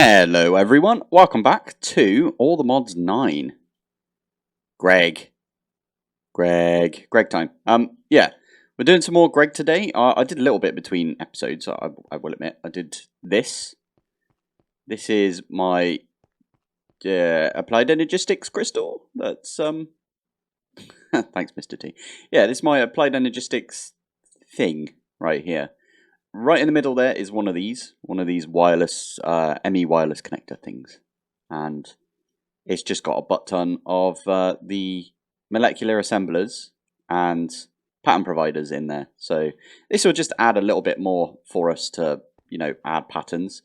Hello everyone, welcome back to All the Mods 9. Greg time. Yeah, we're doing some more Greg today. I did a little bit between episodes, I will admit. I did this. This is my applied energistics crystal. That's, thanks Mr. T. Yeah, this is my applied energistics thing right here. Right in the middle there is one of these wireless, ME wireless connector things. And it's just got a butt ton of the molecular assemblers and pattern providers in there. So this will just add a little bit more for us to, add patterns.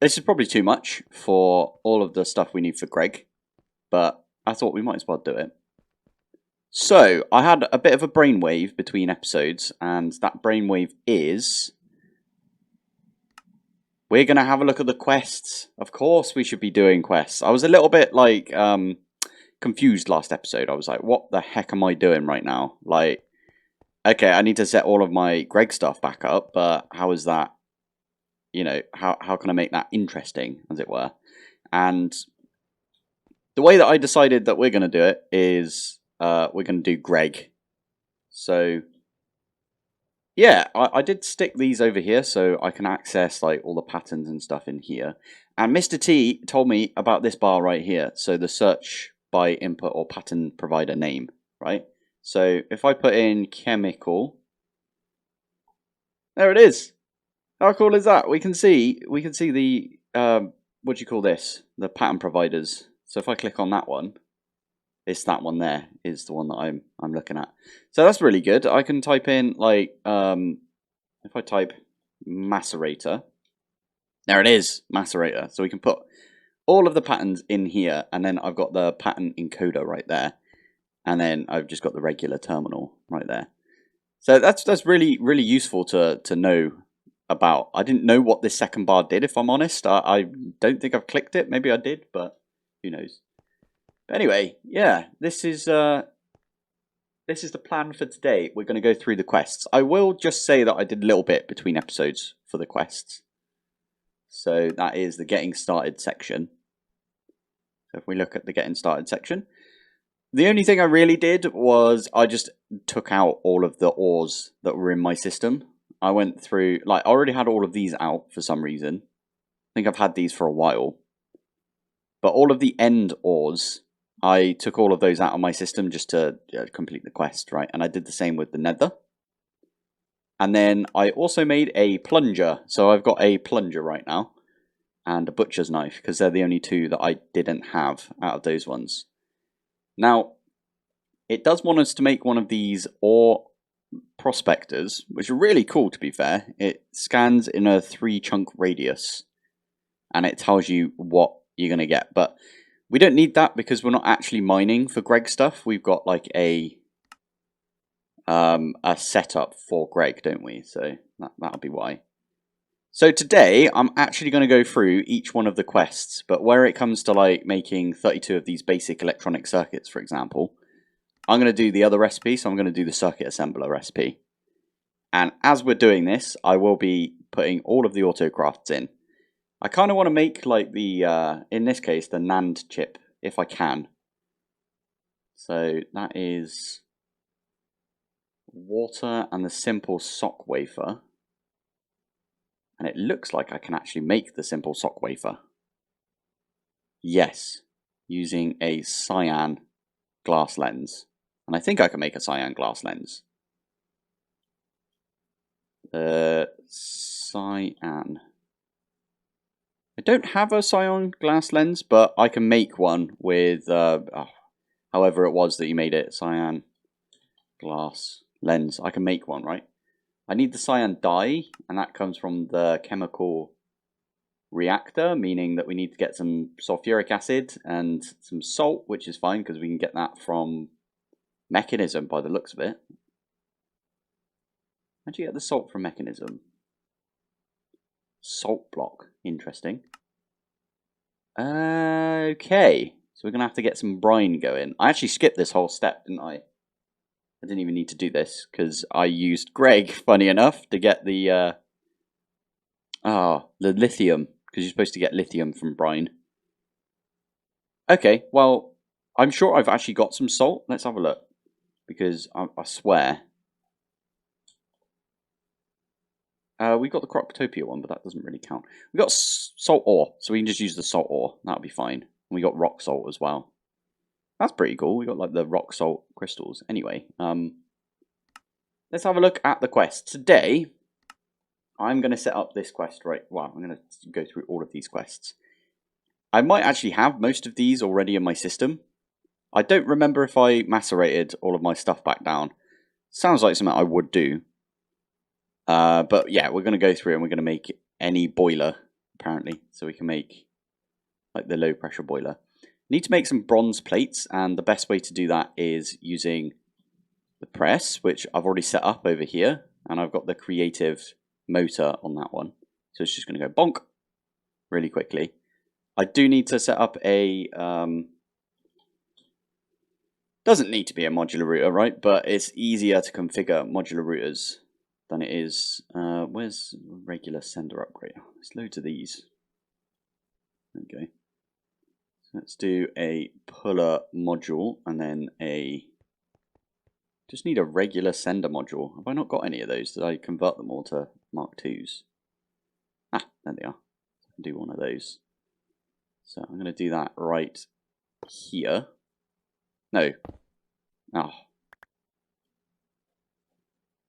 This is probably too much for all of the stuff we need for Greg, but I thought we might as well do it. So I had a bit of a brainwave between episodes, and that brainwave is we're going to have a look at the quests. Of course we should be doing quests. I was a little bit like confused last episode. I was like, what the heck am I doing right now? Like, okay, I need to set all of my Greg stuff back up, but how is that, how can I make that interesting, as it were? And the way that I decided that we're going to do it is we're going to do Greg. So yeah, I did stick these over here so I can access like all the patterns and stuff in here. And Mr. T told me about this bar right here. So the search by input or pattern provider name, right? So if I put in chemical, there it is. How cool is that? We can see the what do you call this? The pattern providers. So if I click on that one, it's that one there is the one that I'm looking at. So that's really good. I can type in like if I type macerator, there it is, macerator. So we can put all of the patterns in here, and then I've got the pattern encoder right there, and then I've just got the regular terminal right there. So that's really useful to know about. I didn't know what this second bar did, if I'm honest. I don't think I've clicked it. Maybe I did, but who knows. Anyway, yeah, this is the plan for today. We're going to go through the quests. I will just say that I did a little bit between episodes for the quests. So that is the getting started section. So if we look at the getting started section, the only thing I really did was I just took out all of the ores that were in my system. I went through, like, I already had all of these out for some reason. I think I've had these for a while. But all of the end ores, I took all of those out of my system just to complete the quest, right? And I did the same with the nether. And then I also made a plunger. So I've got a plunger right now. And a butcher's knife, because they're the only two that I didn't have out of those ones. Now, it does want us to make one of these ore prospectors, which are really cool, to be fair. It scans in a 3-chunk radius. And it tells you what you're going to get. But we don't need that because we're not actually mining for Greg stuff. We've got like a setup for Greg, don't we? So that'll be why. So today I'm actually going to go through each one of the quests, but where it comes to like making 32 of these basic electronic circuits, for example, I'm going to do the other recipe. So I'm going to do the circuit assembler recipe. And as we're doing this, I will be putting all of the autocrafts in. I kind of want to make like the, in this case, the NAND chip, if I can. So that is water and the simple sock wafer. And it looks like I can actually make the simple sock wafer. Yes, using a cyan glass lens. And I think I can make a cyan glass lens. Cyan. I don't have a cyan glass lens, but I can make one with however it was that you made it. Cyan glass lens. I can make one, right? I need the cyan dye, and that comes from the chemical reactor, meaning that we need to get some sulfuric acid and some salt, which is fine because we can get that from mechanism by the looks of it. How do you get the salt from mechanism? Salt block. Interesting. Okay. So we're going to have to get some brine going. I actually skipped this whole step, didn't I? I didn't even need to do this because I used Greg, funny enough, to get the lithium. because you're supposed to get lithium from brine. Okay, well, I'm sure I've actually got some salt. Let's have a look, because I swear. We got the Croctopia one, but that doesn't really count. We got salt ore, so we can just use the salt ore. That'll be fine. And we got rock salt as well. That's pretty cool. We got like the rock salt crystals. Anyway, let's have a look at the quest. Today, I'm going to set up this quest right. Well, I'm going to go through all of these quests. I might actually have most of these already in my system. I don't remember if I macerated all of my stuff back down. Sounds like something I would do. But yeah, we're going to go through and we're going to make any boiler, apparently. So we can make like the low pressure boiler. Need to make some bronze plates, and the best way to do that is using the press, which I've already set up over here. And I've got the creative motor on that one. So it's just going to go bonk really quickly. I do need to set up a... doesn't need to be a modular router, right? But it's easier to configure modular routers than it is. Where's regular sender upgrade? There's loads of these. There we go. So let's do a puller module and then a... Just need a regular sender module. Have I not got any of those? Did I convert them all to Mark IIs? Ah, there they are. I can do one of those. So I'm going to do that right here. No. Oh.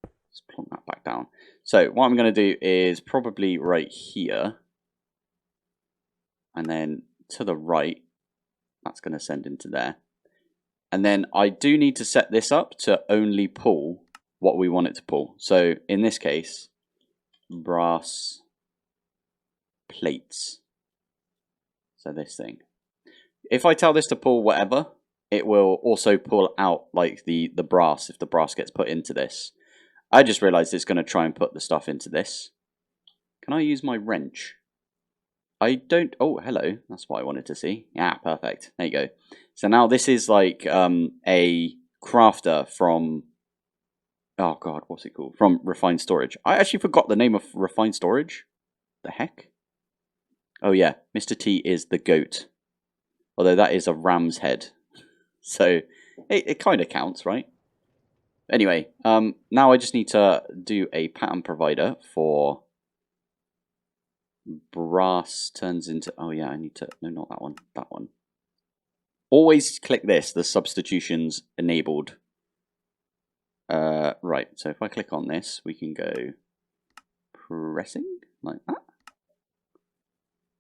Let's plonk that back down. So what I'm going to do is probably right here. And then to the right, that's going to send into there. And then I do need to set this up to only pull what we want it to pull. So in this case, brass plates. So this thing. If I tell this to pull whatever, it will also pull out like the brass if the brass gets put into this. I just realized it's going to try and put the stuff into this. Can I use my wrench? I don't... Oh, hello. That's what I wanted to see. Yeah, perfect. There you go. So now this is like a crafter from... Oh, God, what's it called? From Refined Storage. I actually forgot the name of Refined Storage. The heck? Oh, yeah. Mr. T is the goat. Although that is a ram's head. So it kind of counts, right? Anyway, now I just need to do a pattern provider for... Brass turns into... Oh, yeah, I need to... No, not that one. That one. Always click this, the substitutions enabled. Right, so if I click on this, we can go pressing, like that.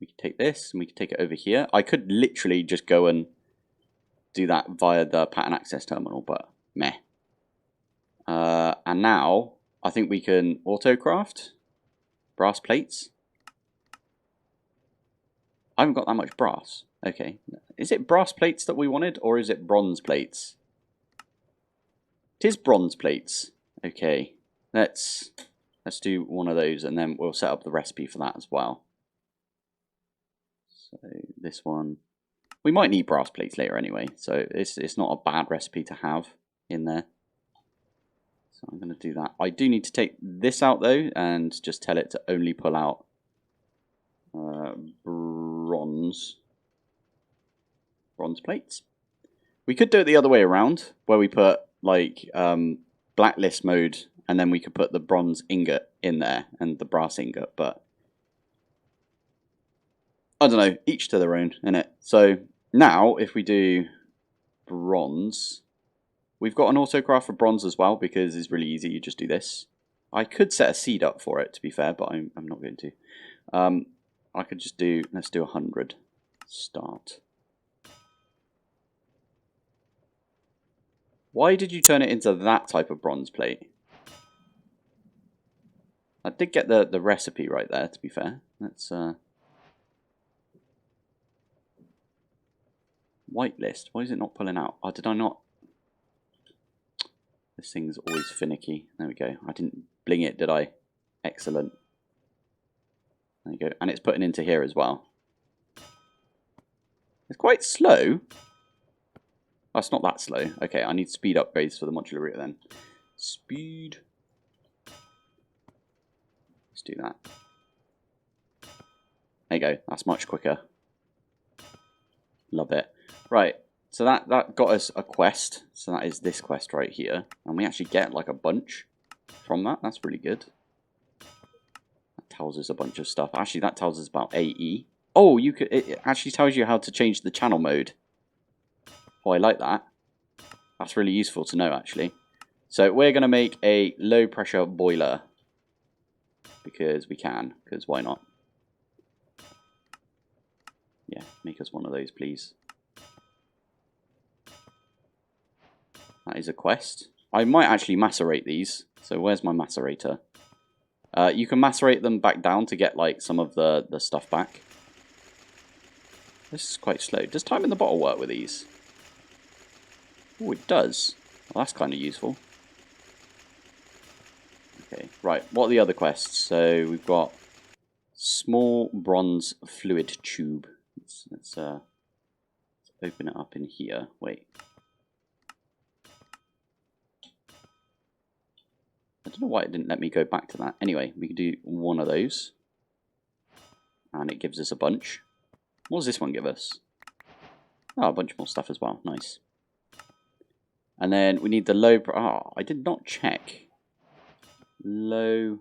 We can take this, and we can take it over here. I could literally just go and do that via the pattern access terminal, but meh. And now, I think we can auto-craft brass plates. I haven't got that much brass. Okay. Is it brass plates that we wanted, or is it bronze plates? It is bronze plates. Okay. Let's do one of those, and then we'll set up the recipe for that as well. So this one... We might need brass plates later anyway, so it's not a bad recipe to have in there. So I'm going to do that. I do need to take this out, though, and just tell it to only pull out bronze plates. We could do it the other way around, where we put like blacklist mode, and then we could put the bronze ingot in there and the brass ingot, but I don't know, each to their own, innit? So now if we do bronze, we've got an autocraft for bronze as well, because it's really easy, you just do this. I could set a seed up for it, to be fair, but I'm not going to. I could just do, let's do 100. Start. Why did you turn it into that type of bronze plate? I did get the recipe right there, to be fair. Let's whitelist. Why is it not pulling out? Oh, did I not? This thing's always finicky. There we go. I didn't bling it, did I? Excellent. There you go. And it's putting into here as well. It's quite slow. Oh, it's not that slow. Okay, I need speed upgrades for the modular router then. Speed. Let's do that. There you go. That's much quicker. Love it. Right. So that got us a quest. So that is this quest right here. And we actually get like a bunch from that. That's really good. That tells us a bunch of stuff. Actually, that tells us about AE. Oh, it actually tells you how to change the channel mode. Oh, I like that. That's really useful to know, actually. So we're going to make a low pressure boiler. Because we can. Because why not? Yeah, make us one of those, please. That is a quest. I might actually macerate these. So where's my macerator? You can macerate them back down to get like some of the stuff back. This is quite slow. Does time in the bottle work with these? Oh, it does. Well, that's kind of useful. Okay, right. What are the other quests? So we've got small bronze fluid tube. Let's open it up in here. Wait. I don't know why it didn't let me go back to that. Anyway, we can do one of those. And it gives us a bunch. What does this one give us? Oh, a bunch more stuff as well. Nice. And then we need the low... Oh, I did not check. Low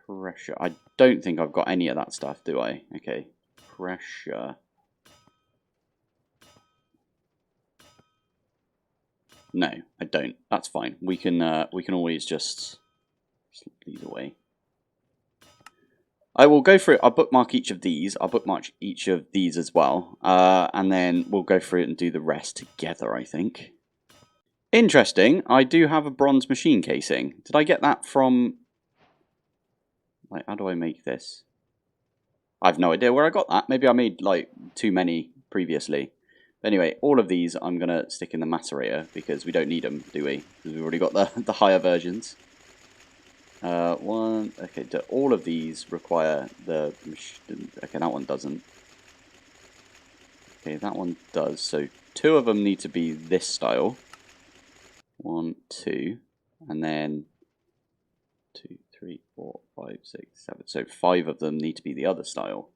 pressure. I don't think I've got any of that stuff, do I? Okay. Pressure. No, I don't. That's fine. We can always just slip these away. I will go through it. I'll bookmark each of these. I'll bookmark each of these as well. And then we'll go through it and do the rest together, I think. Interesting. I do have a bronze machine casing. Did I get that from... Like, how do I make this? I have no idea where I got that. Maybe I made, like, too many previously. But anyway, all of these I'm going to stick in the macerator because we don't need them, do we? Because we've already got the higher versions. Okay, do all of these require the... Okay, that one doesn't. Okay, that one does. So 2 of them need to be this style. 1, 2, and then 2, 3, 4, 5, 6, 7. So 5 of them need to be the other style.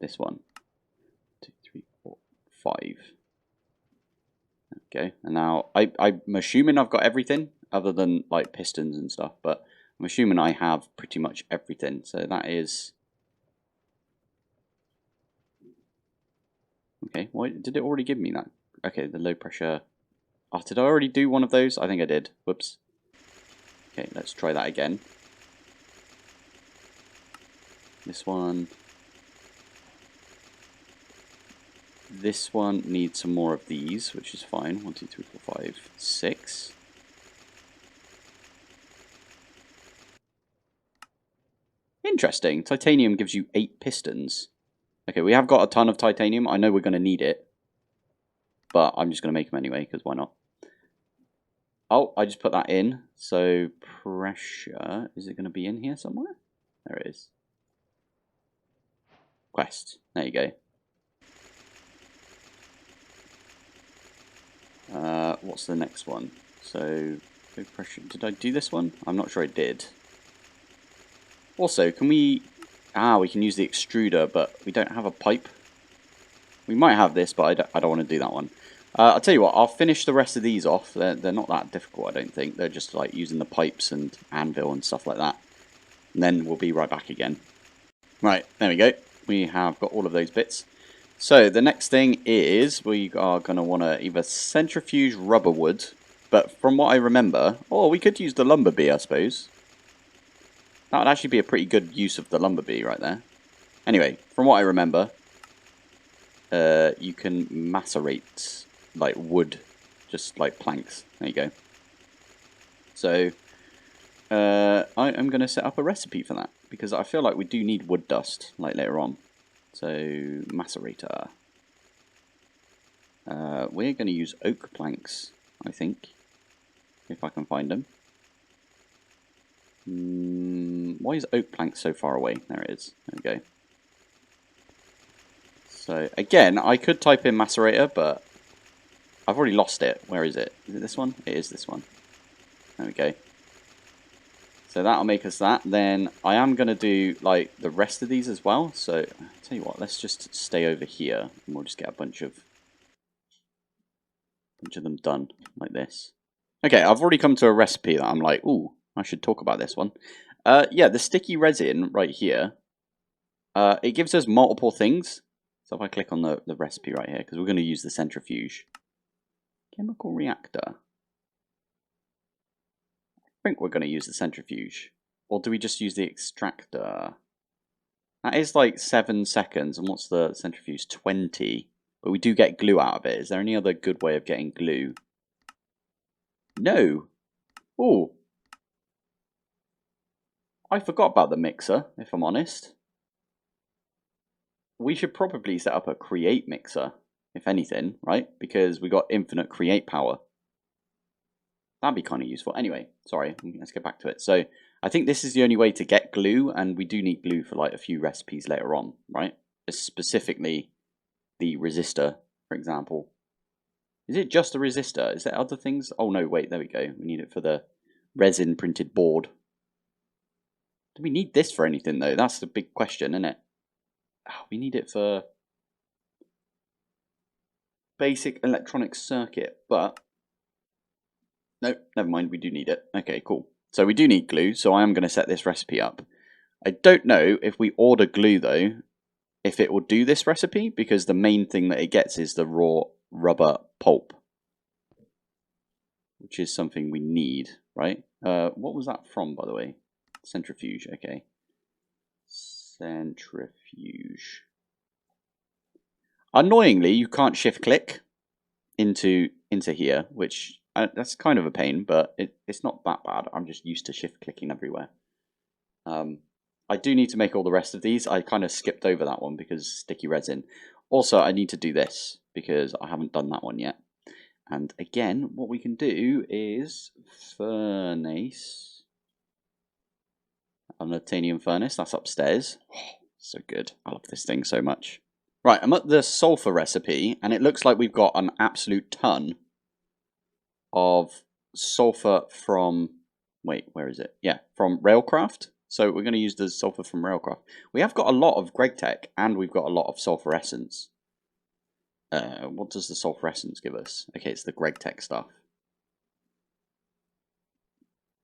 This one. 2, 3, 4, 5. Okay, and now I'm assuming I've got everything other than like pistons and stuff, but I'm assuming I have pretty much everything. So that is... Okay, why did it already give me that? Okay, the low pressure... Oh, did I already do one of those? I think I did. Whoops. Okay, let's try that again. This one. This one needs some more of these, which is fine. 1, 2, 3, 4, 5, 6. Interesting. Titanium gives you 8 pistons. Okay, we have got a ton of titanium. I know we're going to need it. But I'm just going to make them anyway, because why not? Oh, I just put that in. So, pressure. Is it going to be in here somewhere? There it is. Quest. There you go. What's the next one? So, low pressure. Did I do this one? I'm not sure I did. Also, can we... we can use the extruder, but we don't have a pipe. We might have this, but I don't want to do that one. I'll tell you what, I'll finish the rest of these off. They're not that difficult, I don't think. They're just like using the pipes and anvil and stuff like that. And then we'll be right back again. Right, there we go. We have got all of those bits. So the next thing is we are going to want to either centrifuge rubber wood. But from what I remember... Oh, we could use the lumber bee, I suppose. That would actually be a pretty good use of the lumber bee right there. Anyway, from what I remember... you can macerate like wood, just like planks. There you go. So I am going to set up a recipe for that because I feel like we do need wood dust like later on. So macerator. We're going to use oak planks, I think, if I can find them. Why is oak plank so far away? There it is. There we go. So, again, I could type in macerator, but I've already lost it. Where is it? Is it this one? It is this one. There we go. So that'll make us that. Then I am going to do like the rest of these as well. So I'll tell you what, let's just stay over here and we'll just get a bunch of them done like this. Okay, I've already come to a recipe that I'm like, ooh, I should talk about this one. Yeah, the sticky resin right here, it gives us multiple things. So if I click on the recipe right here, because we're going to use the centrifuge. Chemical reactor. I think we're going to use the centrifuge. Or do we just use the extractor? That is like 7 seconds. And what's the centrifuge? 20. But we do get glue out of it. Is there any other good way of getting glue? No. Oh. I forgot about the mixer, if I'm honest. We should probably set up a create mixer, if anything, right? Because we got infinite create power. That'd be kind of useful. Anyway, sorry, let's get back to it. So I think this is the only way to get glue, and we do need glue for like a few recipes later on, right? Specifically the resistor, for example. Is it just a resistor? Is there other things? Oh no, wait, there we go. We need it for the resin printed board. Do we need this for anything though? That's the big question, isn't it? Oh, we need it for basic electronic circuit, but no, never mind, we do need it. Okay, cool. So we do need glue, so I am going to set this recipe up. I don't know if we order glue though, if it will do this recipe, because the main thing that it gets is the raw rubber pulp, which is something we need, right? What was that from, by the way? Centrifuge, okay. Centrifuge. Annoyingly, you can't shift click into here, which that's kind of a pain, but it's not that bad. I'm just used to shift clicking everywhere. I do need to make all the rest of these. I kind of skipped over that one because sticky resin. Also, I need to do this because I haven't done that one yet. And again, what we can do is furnace. An titanium furnace, that's upstairs. Oh, so good. I love this thing so much. Right, I'm at the sulfur recipe, and it looks like we've got an absolute ton of sulfur from, wait, where is it? Yeah, from Railcraft. So we're going to use the sulfur from Railcraft. We have got a lot of GregTech, and we've got a lot of sulfur essence. What does the sulfur essence give us? Okay, it's the GregTech stuff.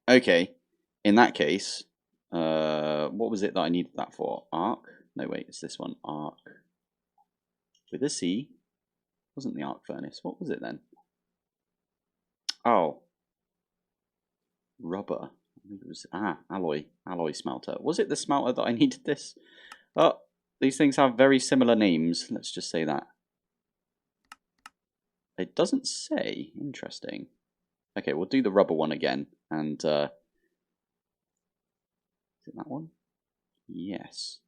Okay, in that case, what was it that I needed that for? Arc? No, wait, it's this one. Arc. With a C. Wasn't the arc furnace. What was it then? Oh. Rubber. I think it was, alloy smelter. Was it the smelter that I needed this? Oh, these things have very similar names. Let's just say that. It doesn't say. Interesting. Okay, we'll do the rubber one again. And, is it that one? Yes.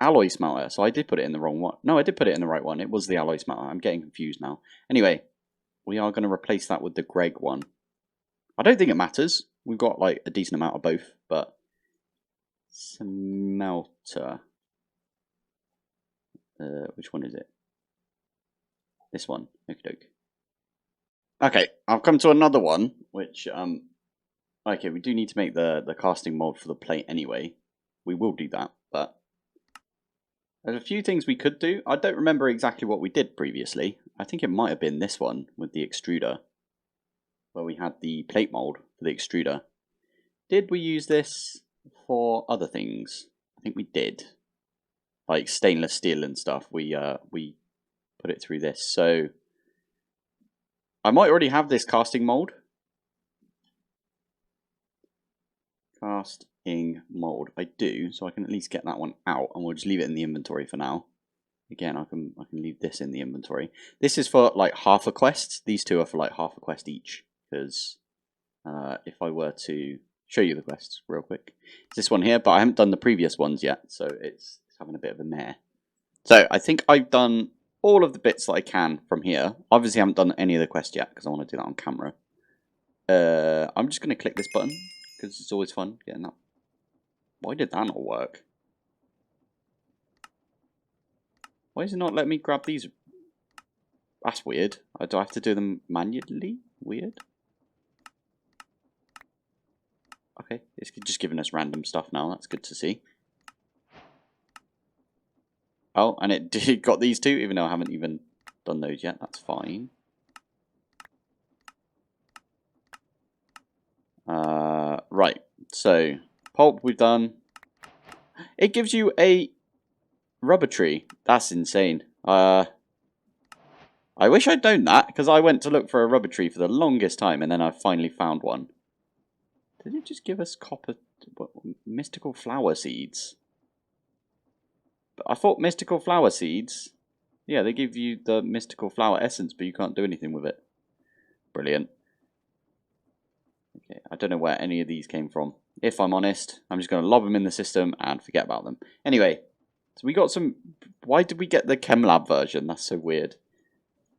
Alloy smelter. So I did put it in the wrong one. No, I did put it in the right one. It was the alloy smelter. I'm getting confused now. Anyway, we are going to replace that with the Greg one. I don't think it matters. We've got like a decent amount of both, but smelter. Which one is it? This one. Okay, I've come to another one, which okay, we do need to make the casting mold for the plate anyway. We will do that, but there's a few things we could do. I don't remember exactly what we did previously. I think it might have been this one with the extruder, where we had the plate mold for the extruder. Did we use this for other things? I think we did, like stainless steel and stuff. We put it through this. So I might already have this casting mold. Casting mold. I do, so I can at least get that one out, and we'll just leave it in the inventory for now. Again, I can leave this in the inventory. This is for like half a quest. These two are for like half a quest each. Because if I were to show you the quests real quick, it's this one here, but I haven't done the previous ones yet, so it's having a bit of a mare. So I think I've done all of the bits that I can from here. Obviously, I haven't done any of the quests yet because I want to do that on camera. I'm just going to click this button because it's always fun getting that. Why did that not work? Why is it not letting me grab these? That's weird. Do I have to do them manually? Weird. Okay, it's just giving us random stuff now. That's good to see. Oh, and it got these two, even though I haven't even done those yet. That's fine. Right, so pulp we've done. It gives you a rubber tree. That's insane. I wish I'd known that, because I went to look for a rubber tree for the longest time, and then I finally found one. Did it just give us copper... What, mystical flower seeds? But I thought mystical flower seeds... Yeah, they give you the mystical flower essence, but you can't do anything with it. Brilliant. Okay, I don't know where any of these came from. If I'm honest, I'm just going to lob them in the system and forget about them. Anyway, so we got some... Why did we get the ChemLab version? That's so weird.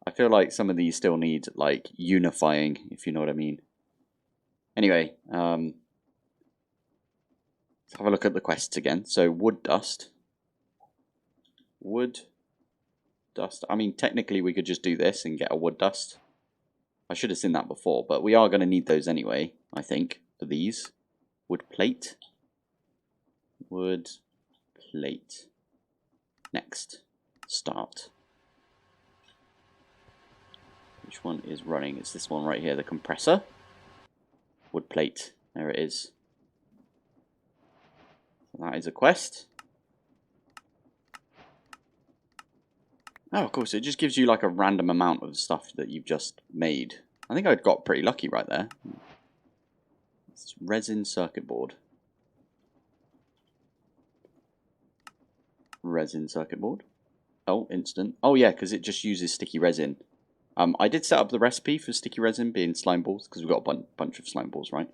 I feel like some of these still need, like, unifying, if you know what I mean. Anyway, let's have a look at the quests again. So, wood dust. Wood dust. I mean, technically we could just do this and get a wood dust. I should have seen that before, but we are going to need those anyway, I think, for these. Wood plate. Wood plate. Next. Start. Which one is running? It's this one right here, the compressor. Wood plate. There it is. So that is a quest. Oh, of course, it just gives you like a random amount of stuff that you've just made. I think I got pretty lucky right there. It's resin circuit board. Resin circuit board. Oh, instant. Oh yeah, because it just uses sticky resin. I did set up the recipe for sticky resin being slime balls, because we've got a bunch of slime balls, right?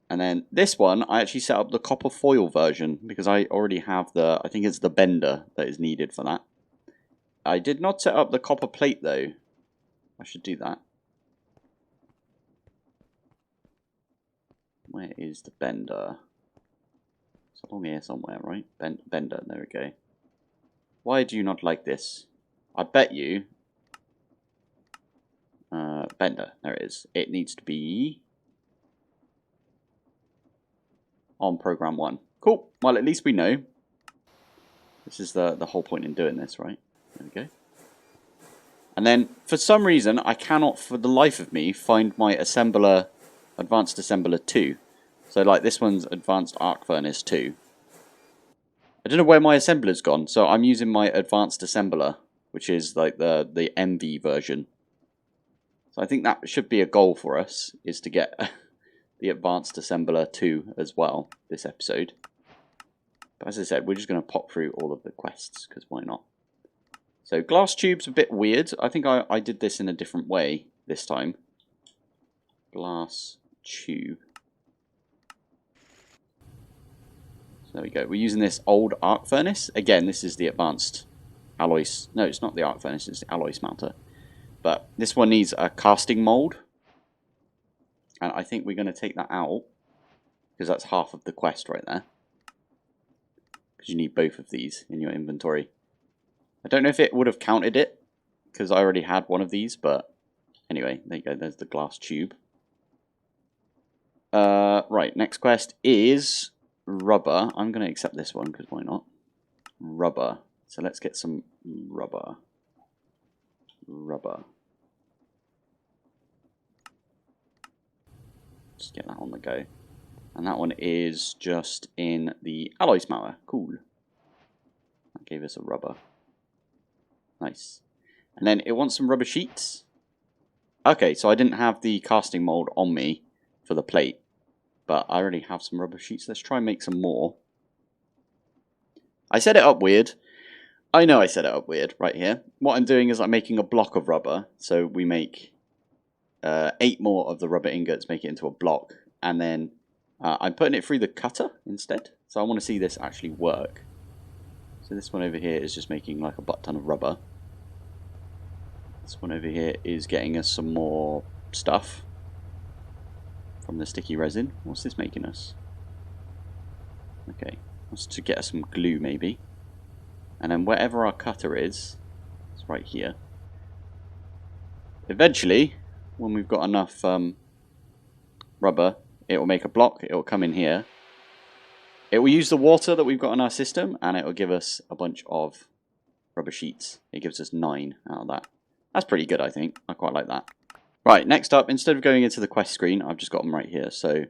And then this one, I actually set up the copper foil version, because I already have the, I think it's the bender that is needed for that. I did not set up the copper plate though. I should do that. Where is the bender? It's along here somewhere, right? Bender, there we go. Why do you not like this? I bet you... bender, there it is. It needs to be... on program 1. Cool. Well, at least we know. This is the whole point in doing this, right? There we go. And then, for some reason, I cannot, for the life of me, find my assembler, Advanced Assembler 2. So, like, this one's Advanced Arc Furnace 2. I don't know where my assembler's gone, so I'm using my Advanced Assembler, which is, like, the MV version. So I think that should be a goal for us, is to get the Advanced Assembler 2 as well, this episode. But as I said, we're just going to pop through all of the quests, because why not? So, glass tube's a bit weird. I think I did this in a different way this time. Glass tube. So there we go. We're using this old arc furnace. Again, this is the advanced alloy... No, it's not the arc furnace, it's the alloy smelter. But this one needs a casting mold. And I think we're going to take that out, because that's half of the quest right there. Because you need both of these in your inventory. I don't know if it would have counted it, because I already had one of these, but anyway, there you go, there's the glass tube. Right, next quest is rubber. I'm going to accept this one, because why not? Rubber. So let's get some rubber. Rubber. Just get that on the go. And that one is just in the alloy smelter. Cool. That gave us a rubber. Nice. And then it wants some rubber sheets. Okay, so I didn't have the casting mold on me for the plate, but I already have some rubber sheets. Let's try and make some more. I set it up weird. I know I set it up weird right here. What I'm doing is I'm making a block of rubber. So we make 8 more of the rubber ingots, make it into a block. And then I'm putting it through the cutter instead. So I want to see this actually work. So this one over here is just making like a butt ton of rubber. This one over here is getting us some more stuff from the sticky resin. What's this making us? Okay, wants to get us some glue maybe. And then wherever our cutter is, it's right here. Eventually, when we've got enough rubber, it will make a block, it will come in here. It will use the water that we've got in our system, and it will give us a bunch of rubber sheets. It gives us 9 out of that. That's pretty good, I think. I quite like that. Right, next up, instead of going into the quest screen, I've just got them right here. So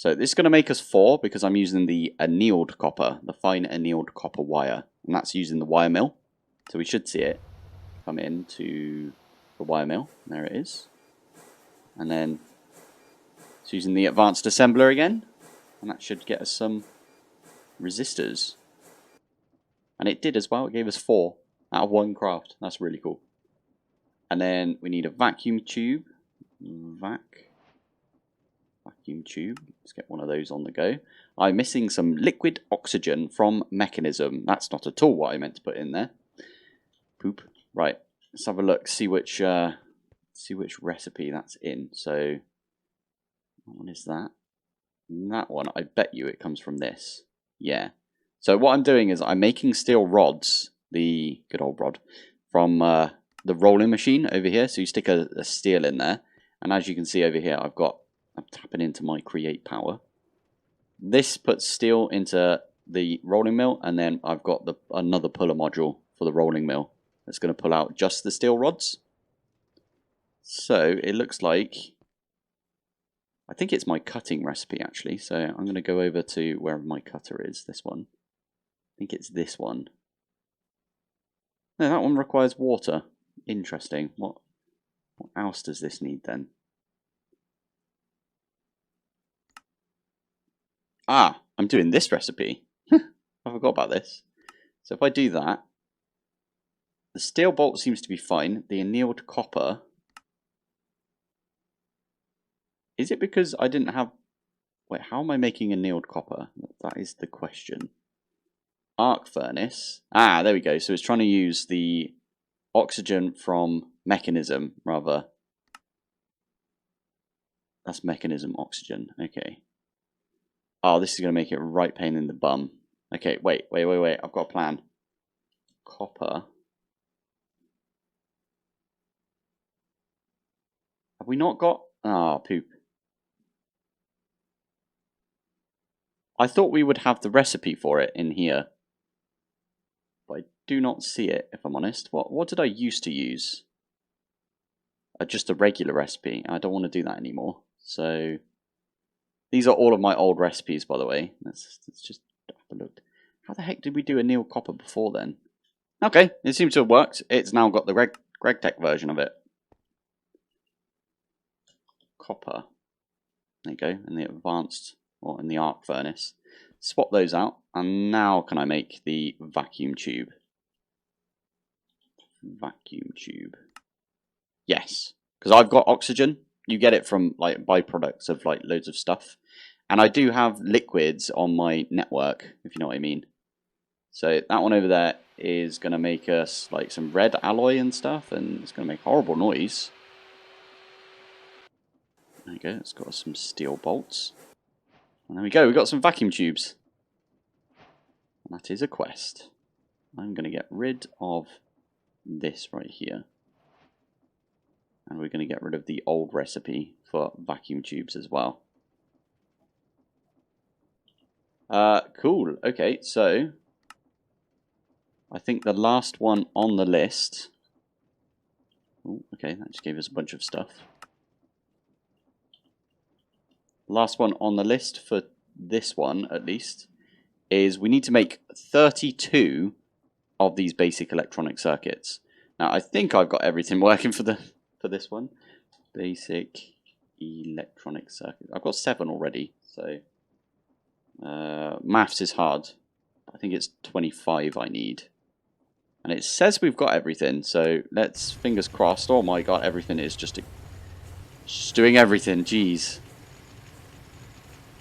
this is going to make us 4 because I'm using the annealed copper, the fine annealed copper wire. And that's using the wire mill. So we should see it come into the wire mill. There it is. And then it's using the advanced assembler again. And that should get us some resistors. And it did as well. It gave us 4 out of 1 craft. That's really cool. And then we need a vacuum tube. Vacuum tube. Let's get one of those on the go. I'm missing some liquid oxygen from mechanism. That's not at all what I meant to put in there. Poop. Right. Let's have a look. See which recipe that's in. So, what one is that? That one. I bet you it comes from this. Yeah. So what I'm doing is I'm making steel rods. The good old rod from the rolling machine over here. So you stick a steel in there, and as you can see over here, I'm tapping into my create power. This puts steel into the rolling mill, and then I've got another puller module for the rolling mill that's going to pull out just the steel rods. So it looks like, I think it's my cutting recipe actually. So I'm going to go over to wherever my cutter is. This one. I think it's this one. No, that one requires water. Interesting. What else does this need then? Ah, I'm doing this recipe. I forgot about this. So if I do that, the steel bolt seems to be fine. The annealed copper. Is it because I didn't have... Wait, how am I making annealed copper? That is the question. Arc furnace. Ah, there we go. So it's trying to use the oxygen from mechanism, rather. That's mechanism oxygen. Okay. Oh, this is going to make it right pain in the bum. Okay, wait. I've got a plan. Copper. Have we not got... Ah, poop. I thought we would have the recipe for it in here. But I do not see it, if I'm honest. What did I used to use? Just a regular recipe. I don't want to do that anymore. So... These are all of my old recipes, by the way. Let's just have a look. How the heck did we do annealed copper before then? Okay, it seems to have worked. It's now got the RegTech version of it. Copper. There you go, in the advanced, or in the arc furnace. Swap those out, and now can I make the vacuum tube? Vacuum tube. Yes, because I've got oxygen. You get it from like byproducts of like loads of stuff. And I do have liquids on my network, if you know what I mean. So that one over there is going to make us like some red alloy and stuff, and it's going to make horrible noise. There we go, it's got some steel bolts. And there we go, we've got some vacuum tubes. And that is a quest. I'm going to get rid of this right here. And we're going to get rid of the old recipe for vacuum tubes as well. Cool. Okay, so I think the last one on the list... Ooh, okay, that just gave us a bunch of stuff. Last one on the list for this one, at least, is we need to make 32 of these basic electronic circuits. Now, I think I've got everything working for this one. Basic electronic circuit. I've got 7 already, so maths is hard. I think it's 25 I need. And it says we've got everything, so let's fingers crossed. Oh my god, everything is just doing everything, jeez.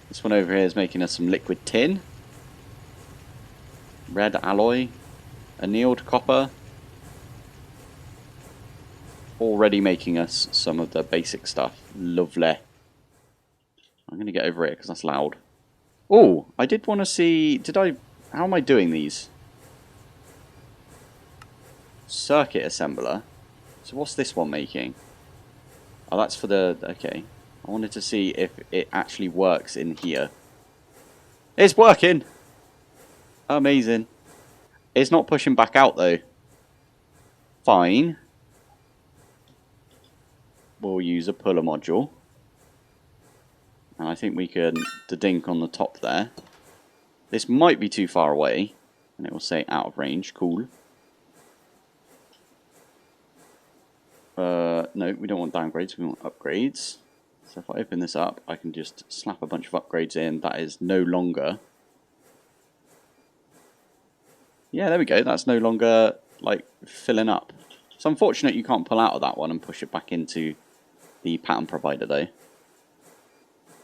This one over here is making us some liquid tin. Red alloy. Annealed copper. Already making us some of the basic stuff. Lovely. I'm going to get over it because that's loud. Oh, I did want to see... How am I doing these? Circuit assembler. So what's this one making? Oh, that's for the... Okay. I I wanted to see if it actually works in here. It's working! Amazing. It's not pushing back out though. Fine. We'll use a puller module. And I think we can dink on the top there. This might be too far away. And it will say out of range. Cool. No, we don't want downgrades. We want upgrades. So if I open this up, I can just slap a bunch of upgrades in. That is no longer... Yeah, there we go. That's no longer, like, filling up. It's unfortunate you can't pull out of that one and push it back into the pattern provider, though.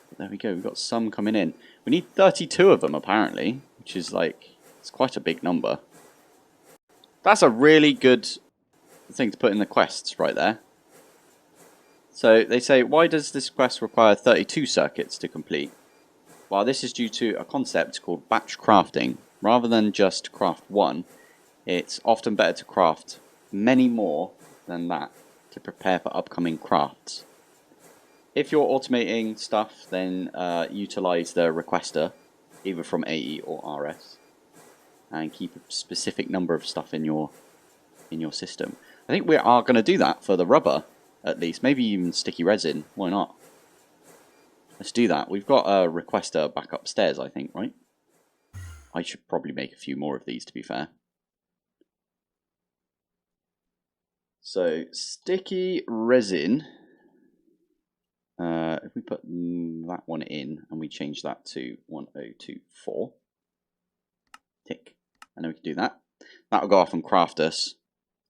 But there we go. We've got some coming in. We need 32 of them, apparently, which is, like, it's quite a big number. That's a really good thing to put in the quests right there. So they say, why does this quest require 32 circuits to complete? Well, this is due to a concept called batch crafting. Rather than just craft one, it's often better to craft many more than that to prepare for upcoming crafts. If you're automating stuff, then utilize the requester, either from AE or RS, and keep a specific number of stuff in your system. I think we are going to do that for the rubber, at least. Maybe even sticky resin. Why not? Let's do that. We've got a requester back upstairs, I think, right? I should probably make a few more of these, to be fair. So, sticky resin. If we put that one in and we change that to 1024. Tick. And then we can do that. That'll go off and craft us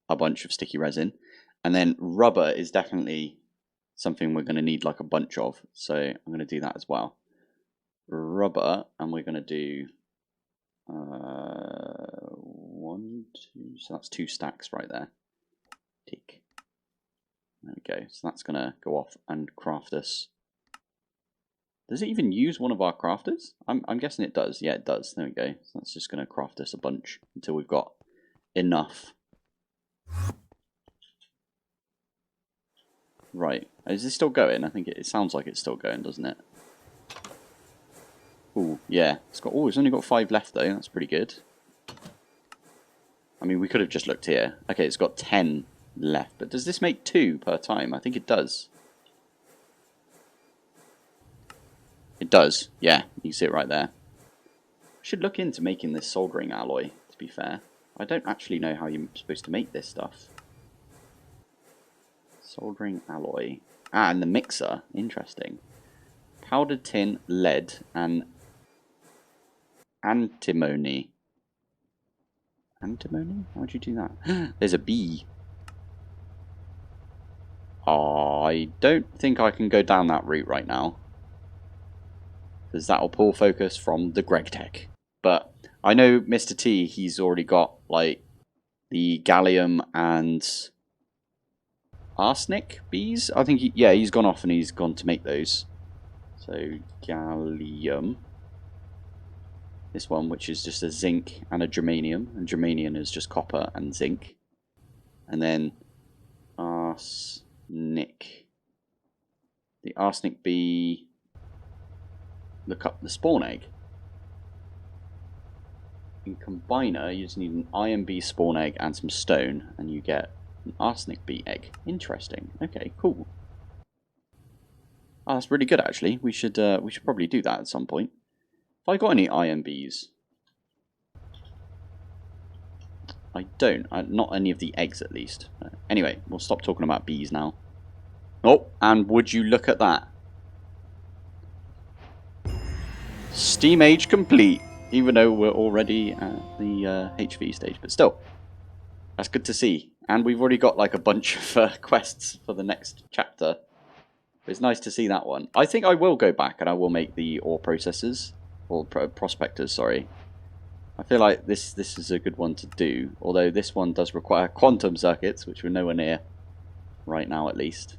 a bunch of sticky resin. And then rubber is definitely something we're going to need like a bunch of. So I'm going to do that as well. Rubber, and we're going to do 1, 2, so that's 2 stacks right there. Tick. There we go. So that's going to go off and craft us. Does it even use one of our crafters? I'm guessing it does. Yeah, it does. There we go. So that's just going to craft us a bunch until we've got enough. Right. Is this still going? I think it sounds like it's still going, doesn't it? Ooh, yeah. It's only got 5 left though. That's pretty good. I mean, we could have just looked here. Okay, it's got 10 left. But does this make 2 per time? I think it does. It does. Yeah, you can see it right there. I should look into making this soldering alloy, to be fair. I don't actually know how you're supposed to make this stuff. Soldering alloy. Ah, and the mixer. Interesting. Powdered tin, lead, and antimony. Antimony? How would you do that? There's a bee. I don't think I can go down that route right now, because that'll pull focus from the Greg Tech. But I know Mr. T, he's already got like the gallium and arsenic bees. I think he's gone off and he's gone to make those. So gallium, this one, which is just a zinc and a germanium, and germanium is just copper and zinc, and then arsenic. The arsenic bee. Look up the spawn egg. In combiner, you just need an iron bee spawn egg and some stone, and you get an arsenic bee egg. Interesting. Okay, cool. Oh, that's really good actually. We should probably do that at some point. Have I got any iron bees? I don't. Not any of the eggs at least. Anyway, we'll stop talking about bees now. Oh, and would you look at that? Steam age complete, even though we're already at the HV stage, but still, that's good to see. And we've already got like a bunch of quests for the next chapter. It's nice to see that one. I think I will go back and I will make the ore processors, or prospectors, sorry. I feel like this is a good one to do, although this one does require quantum circuits, which we're nowhere near right now at least.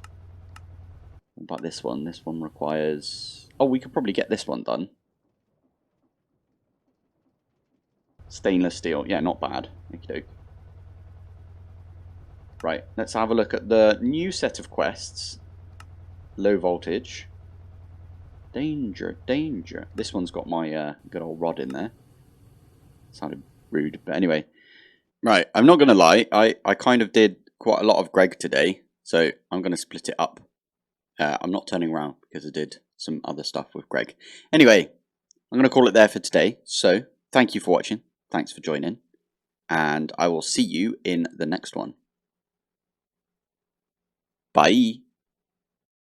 What about this one? This one requires... Oh, we could probably get this one done. Stainless steel. Yeah, not bad. Okey-doke. Right, let's have a look at the new set of quests. Low voltage. Danger, danger. This one's got my good old rod in there. Sounded rude, but anyway. Right, I'm not going to lie. I kind of did quite a lot of Greg today, so I'm going to split it up. I'm not turning around because I did some other stuff with Greg. Anyway, I'm going to call it there for today. So, thank you for watching. Thanks for joining. And I will see you in the next one. Bye.